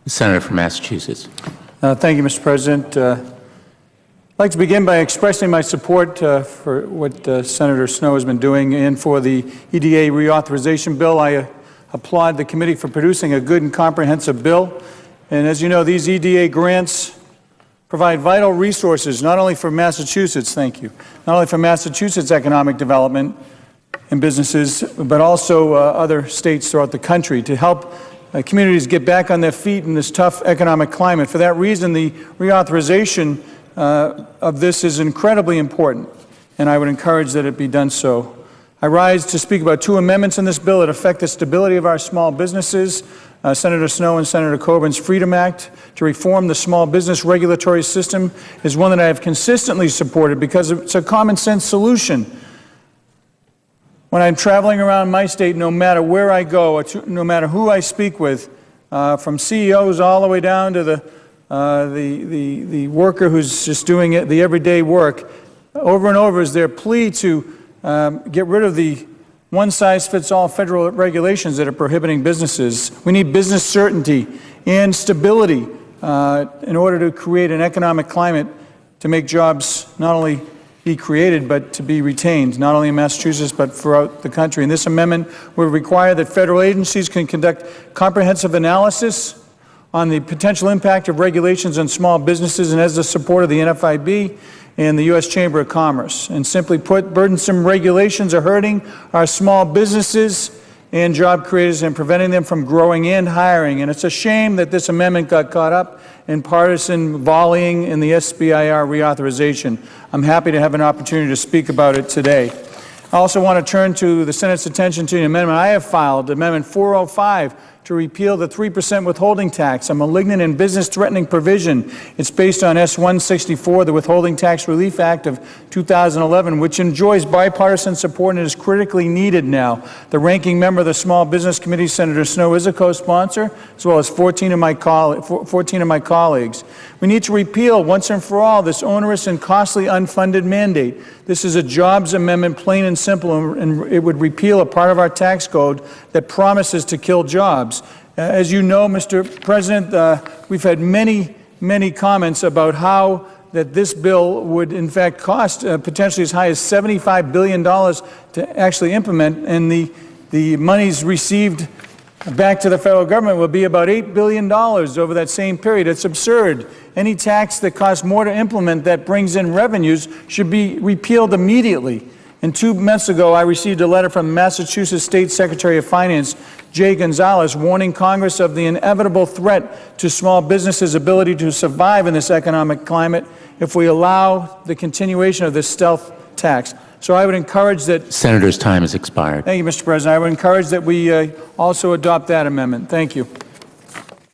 Senator from Massachusetts. Thank you, Mr. President. I'd like to begin by expressing my support for what Senator Snowe has been doing and for the EDA reauthorization bill. I applaud the committee for producing a good and comprehensive bill. And as you know, these EDA grants provide vital resources not only for Massachusetts, thank you, not only for Massachusetts economic development and businesses, but also other states throughout the country to help communities get back on their feet in this tough economic climate. For that reason, the reauthorization of this is incredibly important, and I would encourage that it be done so. I rise to speak about two amendments in this bill that affect the stability of our small businesses. Senator Snowe and Senator Coburn's Freedom Act to reform the small business regulatory system is one that I have consistently supported because it's a common sense solution. When I'm traveling around my state, no matter where I go, no matter who I speak with, from CEOs all the way down to the worker who's just doing it, the everyday work, over and over is their plea to get rid of the one-size-fits-all federal regulations that are prohibiting businesses. We need business certainty and stability in order to create an economic climate to make jobs not only be created, but to be retained, not only in Massachusetts, but throughout the country. And this amendment would require that federal agencies can conduct comprehensive analysis on the potential impact of regulations on small businesses and has the support of the NFIB and the U.S. Chamber of Commerce. And simply put, burdensome regulations are hurting our small businesses and job creators and preventing them from growing and hiring. And it's a shame that this amendment got caught up in partisan volleying in the SBIR reauthorization. I'm happy to have an opportunity to speak about it today. I also want to turn to the Senate's attention to the amendment I have filed, Amendment 405, to repeal the 3% withholding tax, a malignant and business-threatening provision. It's based on S-164, the Withholding Tax Relief Act of 2011, which enjoys bipartisan support and is critically needed now. The ranking member of the Small Business Committee, Senator Snowe, is a co-sponsor, as well as 14 of my colleagues. We need to repeal once and for all this onerous and costly unfunded mandate. This is a jobs amendment, plain and simple, and it would repeal a part of our tax code that promises to kill jobs. As you know, Mr. President, we've had many comments about how that this bill would in fact cost potentially as high as $75 billion to actually implement, and the monies received back to the federal government will be about $8 billion over that same period. It's absurd. Any tax that costs more to implement that brings in revenues should be repealed immediately. And 2 months ago, I received a letter from Massachusetts State Secretary of Finance, Jay Gonzalez, warning Congress of the inevitable threat to small businesses' ability to survive in this economic climate if we allow the continuation of this stealth tax. So I would encourage that— Senator's time has expired. Thank you, Mr. President. I would encourage that we also adopt that amendment. Thank you.